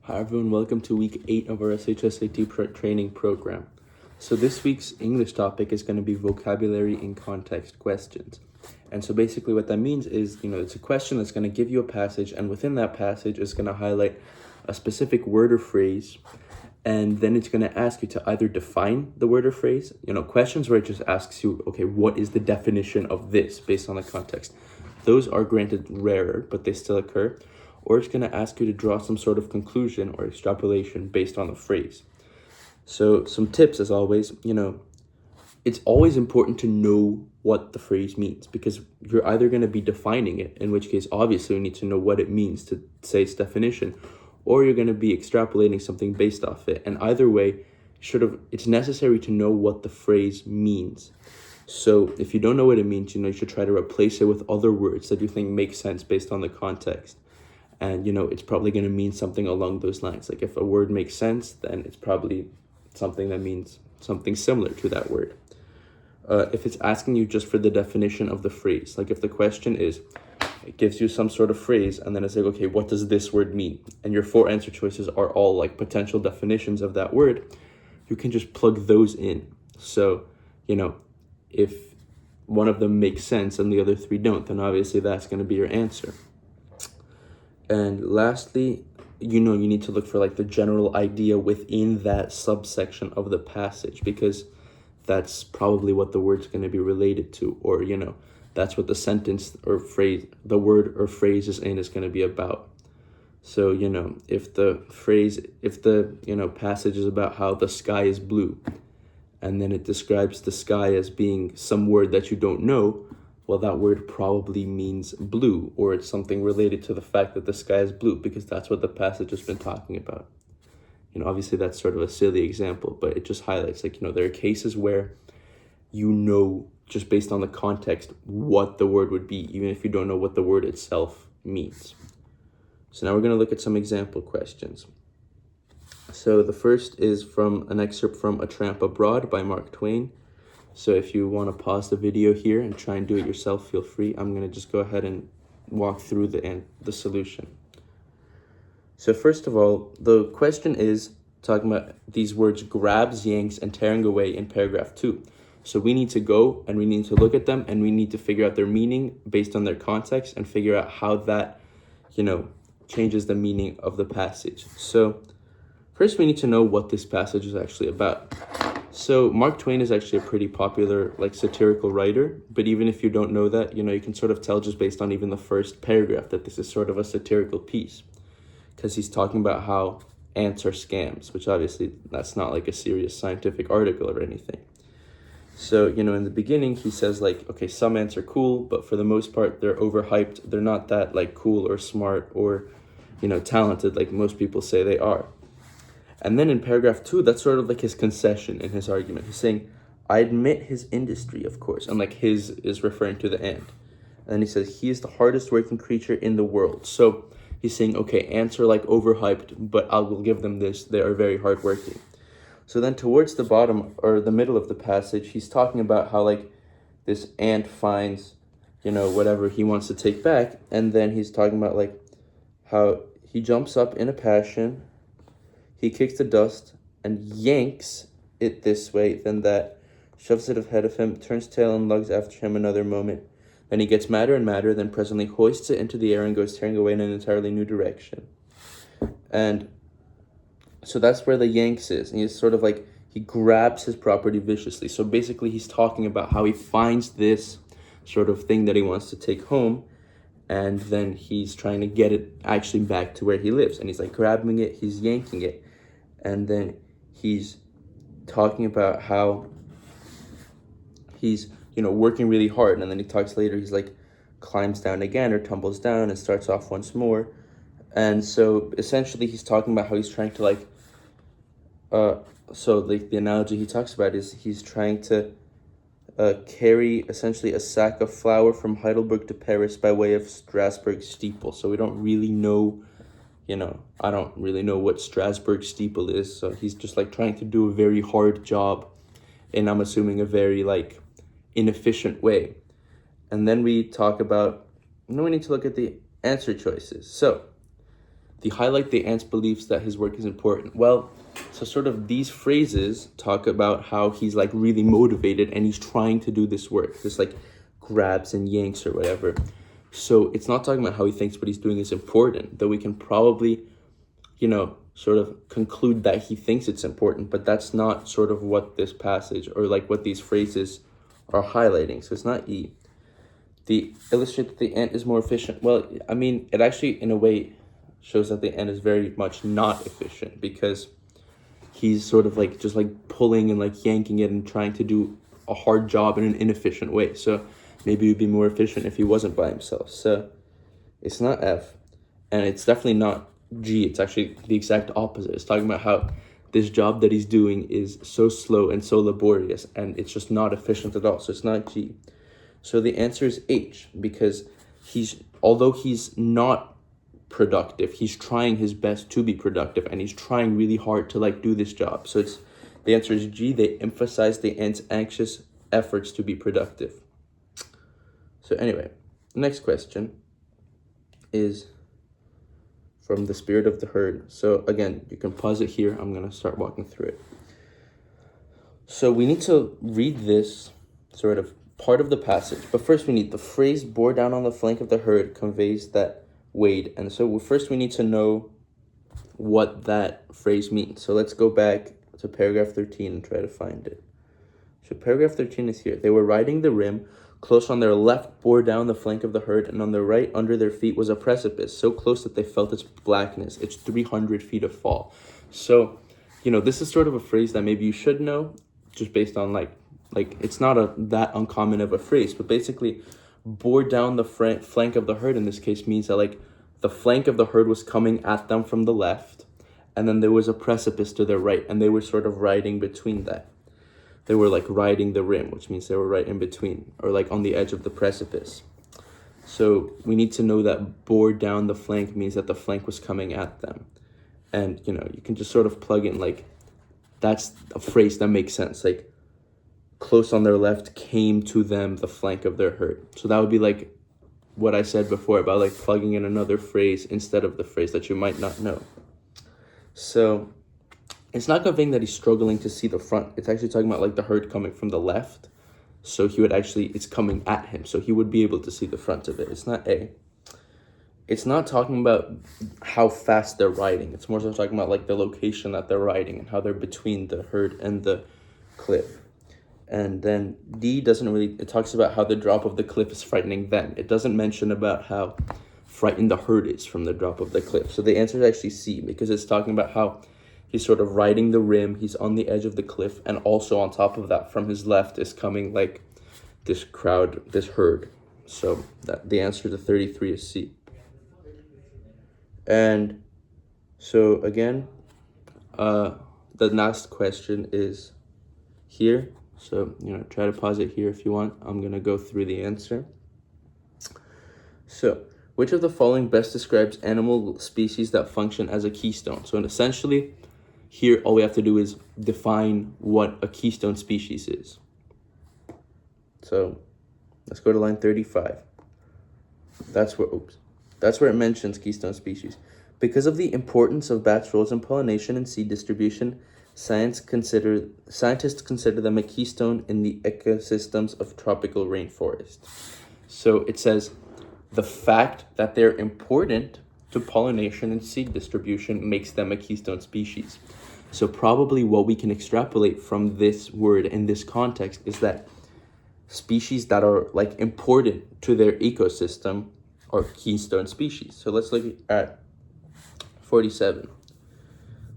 Hi everyone, welcome to week 8 of our SHSAT training program. So this week's English topic is going to be vocabulary in context questions. And so basically what that means is, it's a question that's going to give you a passage, and within that passage is going to highlight a specific word or phrase, and then it's going to ask you to either define the word or phrase, questions where it just asks you, okay, what is the definition of this based on the context? Those are granted rarer, but they still occur. Or it's going to ask you to draw some sort of conclusion or extrapolation based on the phrase. So some tips, as always, it's always important to know what the phrase means, because you're either going to be defining it, in which case obviously you need to know what it means to say its definition, or you're going to be extrapolating something based off it. And either way, it's necessary to know what the phrase means. So if you don't know what it means, you should try to replace it with other words that you think make sense based on the context. And, it's probably going to mean something along those lines. Like if a word makes sense, then it's probably something that means something similar to that word. If it's asking you just for the definition of the phrase, like if the question is, it gives you some sort of phrase, and then it's like, okay, what does this word mean? And your 4 answer choices are all like potential definitions of that word. You can just plug those in. So, if one of them makes sense and the other 3 don't, then obviously that's going to be your answer. And lastly, you need to look for like the general idea within that subsection of the passage, because that's probably what the word's going to be related to, or, that's what the sentence or phrase, the word or phrase is going to be about. So, if the passage is about how the sky is blue, and then it describes the sky as being some word that you don't know, well, that word probably means blue, or it's something related to the fact that the sky is blue, because that's what the passage has been talking about. Obviously that's sort of a silly example, but it just highlights, there are cases where just based on the context what the word would be, even if you don't know what the word itself means. So now we're going to look at some example questions. So the first is from an excerpt from A Tramp Abroad by Mark Twain. So if you want to pause the video here and try and do it yourself, feel free. I'm going to just go ahead and walk through the solution. So first of all, the question is talking about these words grabs, yanks, and tearing away in paragraph 2. So we need to go and we need to look at them and we need to figure out their meaning based on their context and figure out how that, changes the meaning of the passage. So first we need to know what this passage is actually about. So Mark Twain is actually a pretty popular satirical writer, but even if you don't know that, you can sort of tell just based on even the first paragraph that this is sort of a satirical piece, because he's talking about how ants are scams, which obviously that's not like a serious scientific article or anything. So, in the beginning he says okay, some ants are cool, but for the most part they're overhyped. They're not that cool or smart or, talented like most people say they are. And then in paragraph 2, that's sort of his concession in his argument. He's saying, I admit his industry, of course. And his is referring to the ant. And then he says, he is the hardest working creature in the world. So he's saying, okay, ants are overhyped, but I will give them this. They are very hardworking. So then towards the bottom or the middle of the passage, he's talking about how this ant finds, whatever he wants to take back. And then he's talking about how he jumps up in a passion. He kicks the dust and yanks it this way, then that, shoves it ahead of him, turns tail and lugs after him another moment. Then he gets madder and madder, then presently hoists it into the air and goes tearing away in an entirely new direction. And so that's where the yanks is. And he's sort of he grabs his property viciously. So basically he's talking about how he finds this sort of thing that he wants to take home, and then he's trying to get it actually back to where he lives. And he's grabbing it, he's yanking it. And then he's talking about how he's, working really hard. And then he talks later, he's climbs down again or tumbles down and starts off once more. And so essentially he's talking about how he's trying to the analogy he talks about is he's trying to carry essentially a sack of flour from Heidelberg to Paris by way of Strasbourg steeple. So we don't really know, I don't really know what Strasbourg steeple is. So he's just trying to do a very hard job, and I'm assuming a very inefficient way. And then we talk about, we need to look at the answer choices. So The highlight the ant's beliefs that his work is important. Well, so sort of these phrases talk about how he's like really motivated and he's trying to do this work. This like grabs and yanks or whatever. So it's not talking about how he thinks what he's doing is important, though we can probably, sort of conclude that he thinks it's important, but that's not sort of what this passage or like what these phrases are highlighting. So it's not E. The illustrate that the ant is more efficient. Well, I mean, it actually in a way shows that the ant is very much not efficient, because he's sort of like just like pulling and like yanking it and trying to do a hard job in an inefficient way. So maybe he'd be more efficient if he wasn't by himself. So it's not F, and it's definitely not G. It's actually the exact opposite. It's talking about how this job that he's doing is so slow and so laborious, and it's just not efficient at all. So it's not G. So the answer is H, because although he's not productive, he's trying his best to be productive, and he's trying really hard to like do this job. So the answer is G. They emphasize the ant's anxious efforts to be productive. So anyway, the next question is from the spirit of the herd. So again, you can pause it here. I'm going to start walking through it. So we need to read this sort of part of the passage. But first we need the phrase bore down on the flank of the herd conveys that weighed. And so first we need to know what that phrase means. So let's go back to paragraph 13 and try to find it. So paragraph 13 is here. They were riding the rim. Close on their left bore down the flank of the herd, and on their right under their feet was a precipice, so close that they felt its blackness, its 300 feet of fall. So, this is sort of a phrase that maybe you should know, just based on like it's not that uncommon of a phrase, but basically bore down the flank of the herd in this case means that like the flank of the herd was coming at them from the left, and then there was a precipice to their right, and they were sort of riding between that. They were like riding the rim, which means they were right in between, or like on the edge of the precipice. So we need to know that bore down the flank means that the flank was coming at them. And, you can just sort of plug in like, that's a phrase that makes sense. Like, close on their left came to them the flank of their herd. So that would be like what I said before about like plugging in another phrase instead of the phrase that you might not know. So it's not conveying that he's struggling to see the front. It's actually talking about like the herd coming from the left. So it's coming at him. So he would be able to see the front of it. It's not A. It's not talking about how fast they're riding. It's more so talking about like the location that they're riding and how they're between the herd and the cliff. And then D it talks about how the drop of the cliff is frightening them. It doesn't mention about how frightened the herd is from the drop of the cliff. So the answer is actually C, because it's talking about how he's sort of riding the rim. He's on the edge of the cliff. And also on top of that, from his left is coming like this crowd, this herd. So the answer to 33 is C. And so again, the last question is here. So, try to pause it here if you want. I'm going to go through the answer. So, which of the following best describes animal species that function as a keystone? So, essentially, here, all we have to do is define what a keystone species is. So let's go to line 35. That's where it mentions keystone species. Because of the importance of bats' roles in pollination and seed distribution, scientists consider them a keystone in the ecosystems of tropical rainforest. So it says the fact that they're important to pollination and seed distribution makes them a keystone species. So probably what we can extrapolate from this word in this context is that species that are like important to their ecosystem are keystone species. So let's look at 47.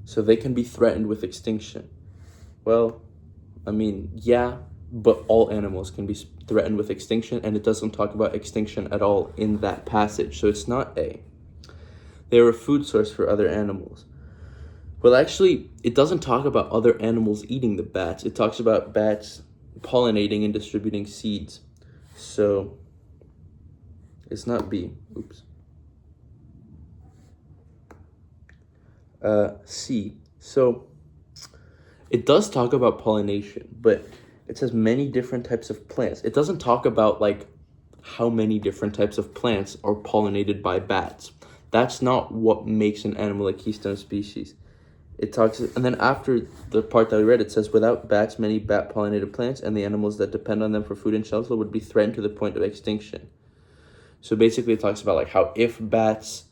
So they can be threatened with extinction. Well, I mean, yeah, but all animals can be threatened with extinction, and it doesn't talk about extinction at all in that passage. So it's not A. They are a food source for other animals. Well, actually, it doesn't talk about other animals eating the bats. It talks about bats pollinating and distributing seeds. So it's not B. Oops. C. So it does talk about pollination, but it says many different types of plants. It doesn't talk about like how many different types of plants are pollinated by bats. That's not what makes an animal a keystone species. It talks, and then after the part that we read, it says, without bats, many bat-pollinated plants and the animals that depend on them for food and shelter would be threatened to the point of extinction. So basically it talks about like how if bats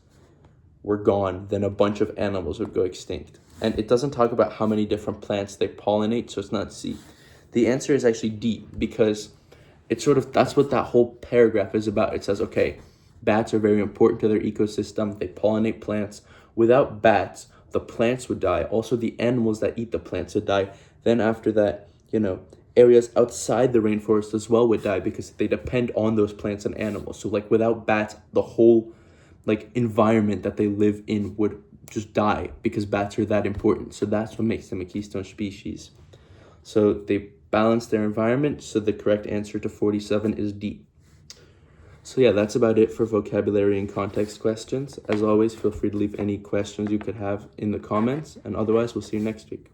were gone, then a bunch of animals would go extinct. And it doesn't talk about how many different plants they pollinate, so it's not C. The answer is actually D, because it's sort of, that's what that whole paragraph is about. It says, okay, bats are very important to their ecosystem. They pollinate plants. Without bats, the plants would die. Also, the animals that eat the plants would die. Then after that, areas outside the rainforest as well would die because they depend on those plants and animals. So like without bats, the whole like environment that they live in would just die because bats are that important. So that's what makes them a keystone species. So they balance their environment. So the correct answer to 47 is D. So yeah, that's about it for vocabulary and context questions. As always, feel free to leave any questions you could have in the comments. And otherwise, we'll see you next week.